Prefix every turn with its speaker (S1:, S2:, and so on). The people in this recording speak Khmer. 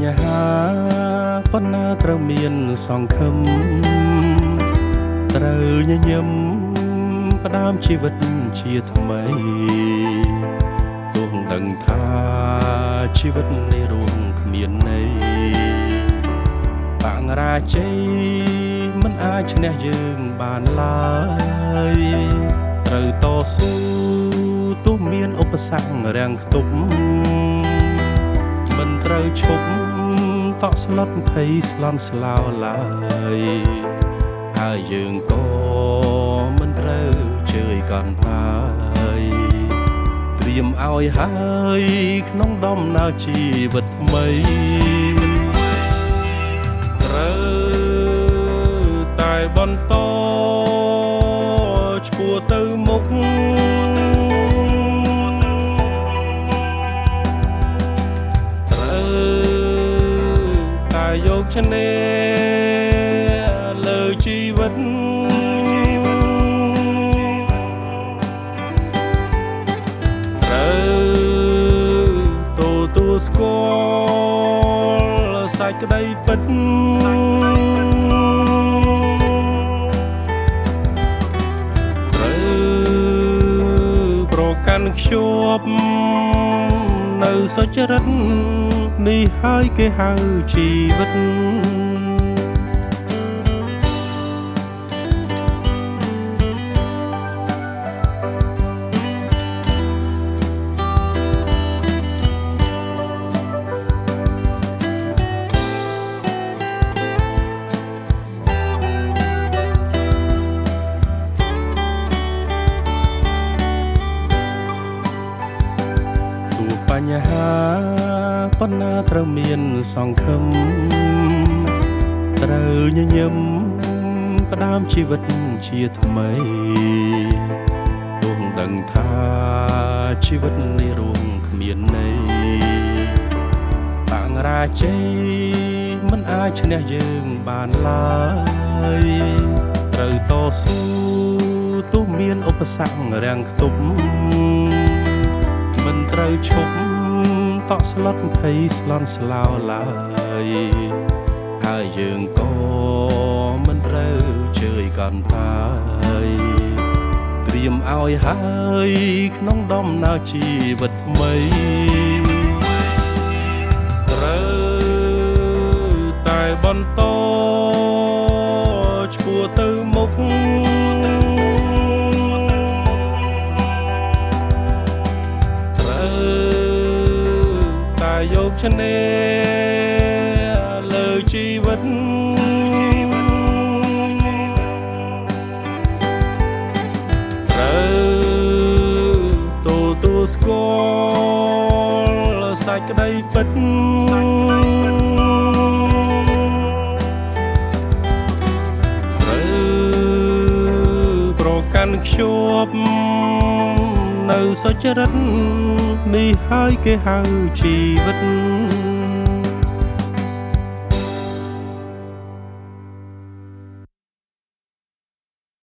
S1: បញ្ហាប៉ុណ្ណាត្រូវមានសង្ឃឹមត្រូវញញឹមផ្ដើមជីវិតជាថ្មីទោះដឹងថាជីវិតនេះរួមគ្មានន័យបាងរាជ័យមិនអាចឈ្នះយើងបានឡើយត្រូវតស៊ូទោះមានឧបសគ្គរាំងខ្ទប់មិនត្រូវឈប់តក់ស្លុតភ័យស្លន់ស្លោឡើយហើយយើងក៏មិនត្រូវជឿយកាន់ថាយត្រៀមឲ្យហើយក្នុងដំណើរជីវិតថ្មីត្រូវតែបន្តឆ្ពោះទៅមុខយកឈ្នះលើជីវិតត្រូវទទួលស្គាល់សាច់ក្តីពិតត្រូវប្រកាន់ខ្ជាប់នៅសុចរិតនេះហើយគេហៅជីវិតបញ្ហាប៉ុណ្ណាត្រូវមានសង្ឃឹមត្រូវញញឹមផ្ដើមជីវិតជាថ្មីទោះដឹងថាជីវិតនេះរួមគ្មានន័យបាងរាជ័យមិនអាចឈ្នះយើងបានឡើយត្រូវតស៊ូទោះមានឧបសគ្គរាំងខ្ទប់មិនត្រូវឈប់តក់ស្លុតភ័យស្លន់ស្លោឡើយហើយយើងក៏មិនត្រូវជឿយកាន់ថាយត្រៀមឲ្យហើយក្នុងដំណើរជីវិតថ្មីត្រូវតែបន្តឆ្ពោះទៅមុខយកឈ្នះលើជីវិតត្រូវទទួលស្គាល់សាច់ក្តីពិតត្រូវប្រកាន់ខ្ជាប់នៅសុចរិតនេះហើយគេហៅជីវិត